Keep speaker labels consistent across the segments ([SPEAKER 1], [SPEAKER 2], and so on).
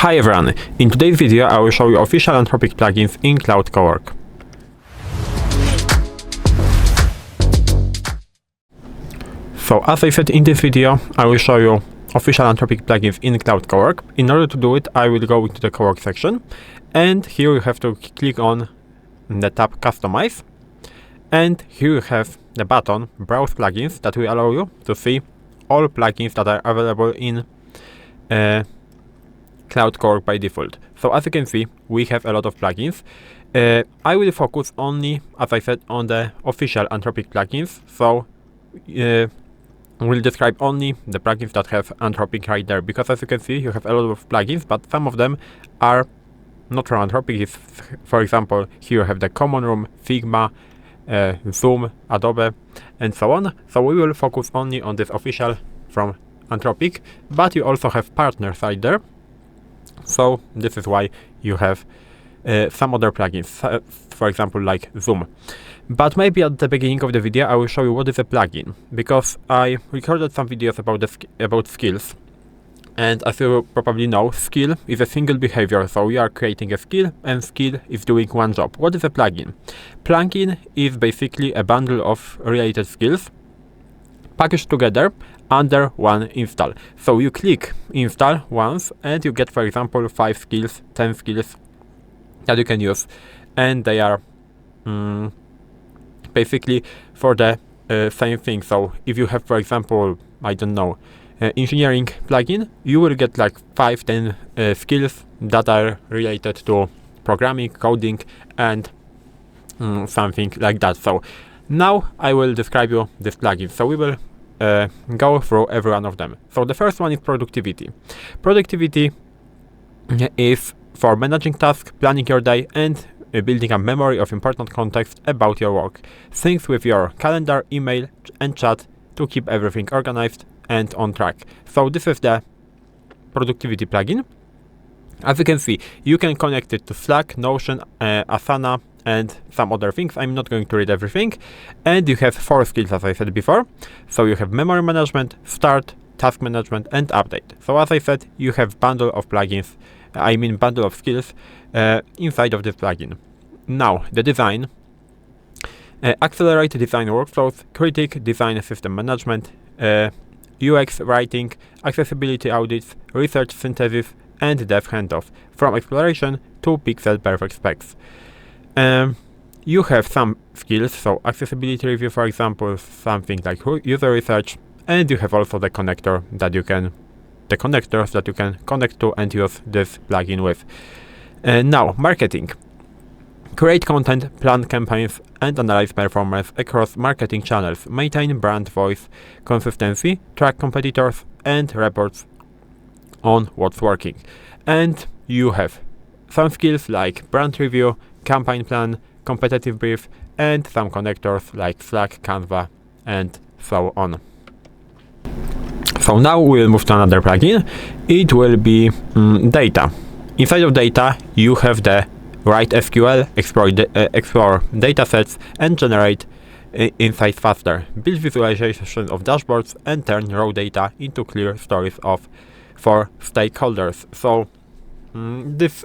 [SPEAKER 1] Hi everyone, in today's video I will show you official Anthropic plugins in CloudCowork. So as I said in this video, I will show you official Anthropic plugins in CloudCowork. In order to do it, I will go into the Cowork section, and here you have to click on the tab Customize, and here you have the button Browse Plugins that will allow you to see all plugins that are available in CloudCowork by default. So as you can see, we have a lot of plugins. I will focus only, as I said, on the official Anthropic plugins. So we'll describe only the plugins that have Anthropic right there, because as you can see, you have a lot of plugins, but some of them are not from Anthropic. For example, here you have the Common Room, Figma, Zoom, Adobe, and so on. So we will focus only on this official from Anthropic, but you also have partners right there. So this is why you have some other plugins, for example, like Zoom. But maybe at the beginning of the video I will show you what is a plugin, because I recorded some videos about skills, and as you probably know, skill is a single behavior. So we are creating a skill, and skill is doing one job. What is a plugin? Plugin is basically a bundle of related skills packaged together under one install. So you click install once and you get, for example, 5 skills, 10 skills that you can use, and they are basically for the same thing. So if you have, for example, I don't know, engineering plugin, you will get like 5-10 skills that are related to programming, coding, and something like that. So now I will describe you this plugin. So we will go through every one of them. So the first one is productivity. Productivity is for managing tasks, planning your day, and building a memory of important context about your work. Things with your calendar, email, and chat to keep everything organized and on track. So this is the productivity plugin. As you can see, you can connect it to Slack, Notion, Asana, and some other things. I'm not going to read everything. And you have 4 skills, as I said before. So you have memory management, start, task management, and update. So as I said, you have bundle of plugins, bundle of skills inside of this plugin. Now, the design. Accelerate design workflows, critic design system management, UX writing, accessibility audits, research synthesis, and dev handoff, from exploration to pixel perfect specs. You have some skills, so accessibility review, for example, something like user research, and you have also the connectors that you can connect to and use this plugin with. Now, marketing. Create content, plan campaigns, and analyze performance across marketing channels. Maintain brand voice consistency, track competitors, and reports on what's working. And you have some skills like brand review, campaign plan, competitive brief, and some connectors like Slack, Canva, and so on. So now we'll move to another plugin. It will be data. Inside of data, you have the write SQL, explore datasets, and generate insights faster. Build visualization of dashboards and turn raw data into clear stories for stakeholders. So this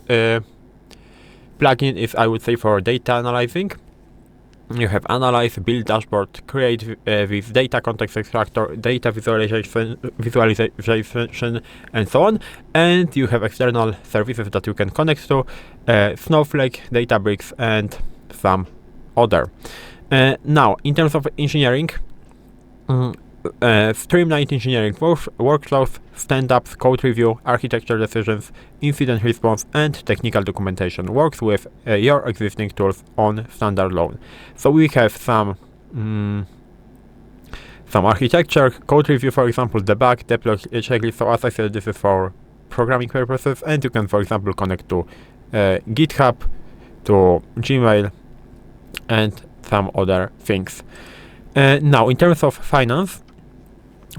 [SPEAKER 1] plugin is, I would say, for data analyzing. You have analyze, build dashboard, create with data context extractor, data visualization, and so on. And you have external services that you can connect to, Snowflake, Databricks, and some other. Now, in terms of engineering, streamlined engineering workflows, stand-ups, code review, architecture decisions, incident response, and technical documentation. Works with your existing tools on standalone. So we have some architecture, code review, for example, debug, deploy checklist. So as I said, this is for programming purposes, and you can, for example, connect to GitHub, to Gmail, and some other things. Now, in terms of finance,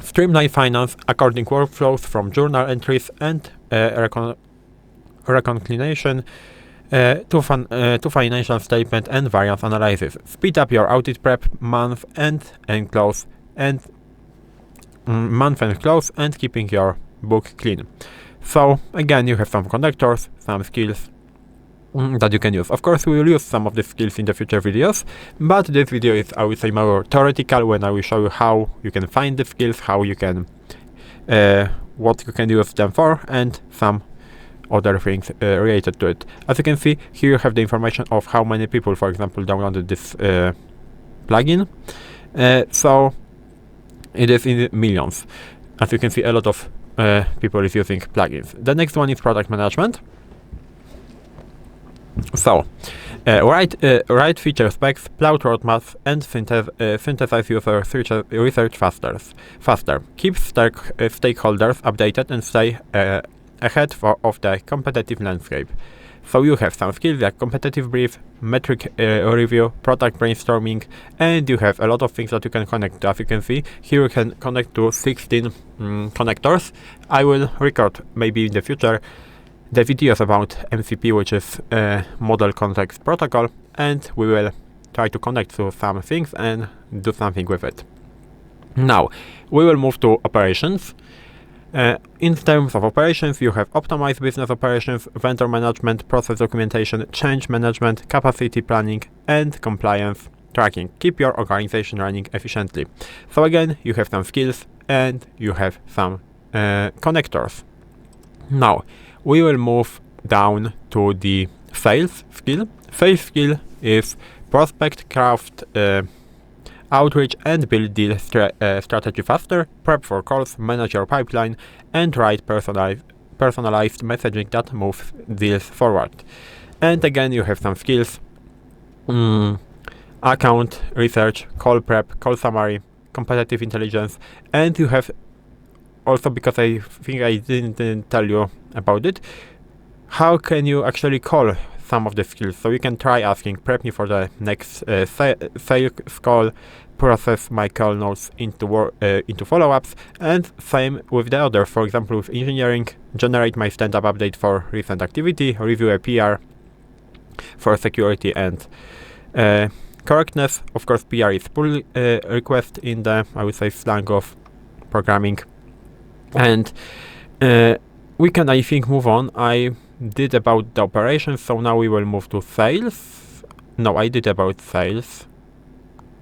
[SPEAKER 1] streamline finance according workflows from journal entries and reconciliation to financial statement and variance analysis. Speed up your audit prep month and close and keeping your book clean. So again, you have some connectors, some skills that you can use. Of course, we will use some of these skills in the future videos, but this video is, I would say, more theoretical, when I will show you how you can find the skills, how you can, what you can use them for, and some other things related to it. As you can see, here you have the information of how many people, for example, downloaded this plugin. So it is in millions. As you can see, a lot of people is using plugins. The next one is product management. So, write feature specs, plot roadmaps, and synthesize user research faster. Keep stakeholders updated and stay ahead of the competitive landscape. So you have some skills like competitive brief, metric review, product brainstorming, and you have a lot of things that you can connect to. As you can see, here you can connect to 16 connectors. I will record maybe in the future the videos about MCP, which is Model Context Protocol, and we will try to connect to some things and do something with it. Now, we will move to operations. In terms of operations, you have optimized business operations, vendor management, process documentation, change management, capacity planning, and compliance tracking. Keep your organization running efficiently. So again, you have some skills and you have some connectors. Now, we will move down to the sales skill. Sales skill is prospect, craft, outreach, and build deal strategy faster, prep for calls, manage your pipeline, and write personalized messaging that moves deals forward. And again, you have some skills: account research, call prep, call summary, competitive intelligence, and you have also, because I think I didn't tell you about it, how can you actually call some of the skills. So you can try asking, prep me for the next sales call, process my call notes into follow-ups, and same with the others. For example, with engineering, generate my stand-up update for recent activity, review a PR for security and correctness. Of course, PR is pull request in the, I would say, slang of programming. And we can, I think, move on. I did about the operations, so now we will move to sales. No, I did about sales.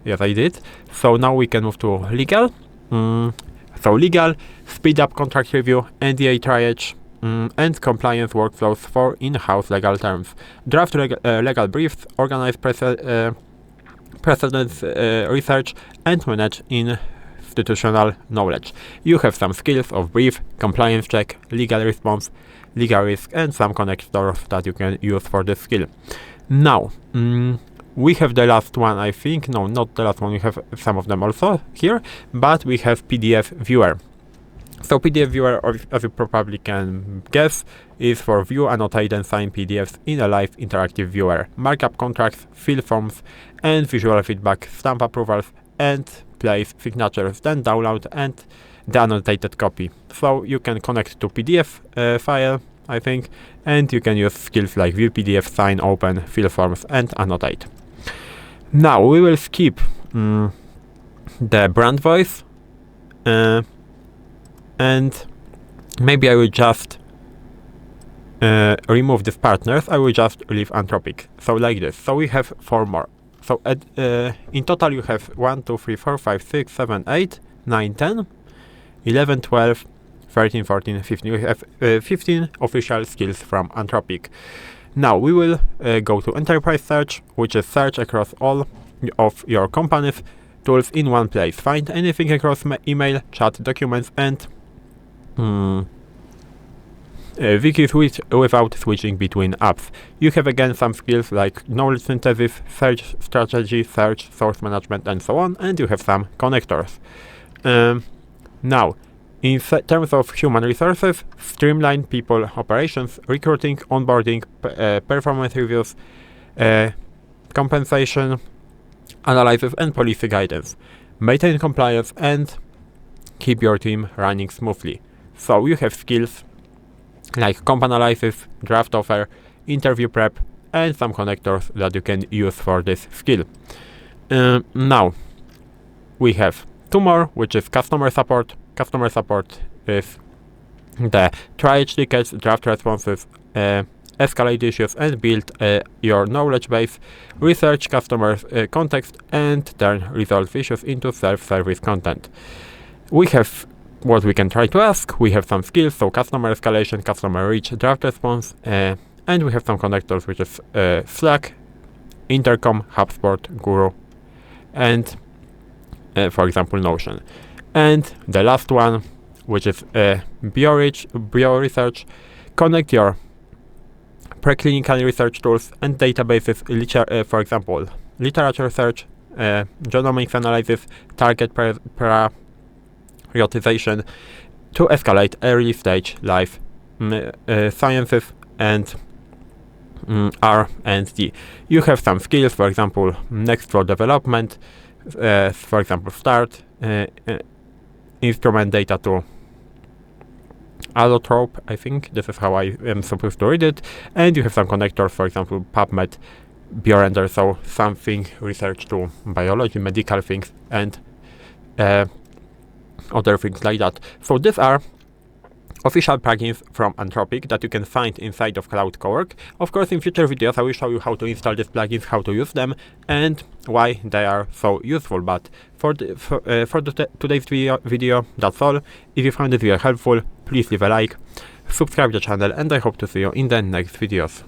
[SPEAKER 1] Yes, I did. So now we can move to legal. So legal, speed up contract review, NDA triage, and compliance workflows for in-house legal terms. Draft legal briefs, organize precedence research, and manage institutional knowledge. You have some skills of brief, compliance check, legal response, legal risk, and some connectors that you can use for this skill. Now, we have the last one, I think. No, not the last one. We have some of them also here, but we have PDF viewer. So PDF viewer, as you probably can guess, is for view, annotate, and sign PDFs in a live interactive viewer. Markup contracts, fill forms, and visual feedback, stamp approvals, and place signatures, then download and the annotated copy. So you can connect to PDF file, I think, and you can use skills like view PDF, sign, open, fill forms, and annotate. Now we will skip the brand voice, and maybe I will just remove these partners. I will just leave Anthropic. So like this. So we have 4 more. So in total you have 1, 2, 3, 4, 5, 6, 7, 8, 9, 10, 11, 12, 13, 14, 15. We have 15 official skills from Anthropic. Now we will go to enterprise search, which is search across all of your company's tools in one place. Find anything across email, chat, documents, and wikis without switching between apps. You have again some skills like knowledge synthesis, search strategy, search, source management, and so on, and you have some connectors. Now, in terms of human resources, streamline people operations, recruiting, onboarding, performance reviews, compensation, analysis, and policy guidance. Maintain compliance and keep your team running smoothly. So you have skills like comp analysis, draft offer, interview prep, and some connectors that you can use for this skill. Now, we have 2 more, which is customer support. Customer support is the triage tickets, draft responses, escalate issues, and build your knowledge base, research customer context, and turn resolved issues into self-service content. We have what we can try to ask. We have some skills, so customer escalation, customer reach, draft response, and we have some connectors, which is Slack, Intercom, HubSpot, Guru, and for example Notion. And the last one, which is bioresearch, connect your preclinical research tools and databases, for example literature search, genomics analysis, target prioritization, to escalate early stage life sciences and R&D. You have some skills, for example next flow development, for example start, instrument data to allotrope, I think this is how I am supposed to read it, and you have some connectors, for example PubMed, BioRender, so something research to biology, medical things, and other things like that. So these are official plugins from Anthropic that you can find inside of CloudCowork. Of course, in future videos I will show you how to install these plugins, how to use them, and why they are so useful. But for today's video, that's all. If you found this video helpful, please leave a like, subscribe to the channel, and I hope to see you in the next videos.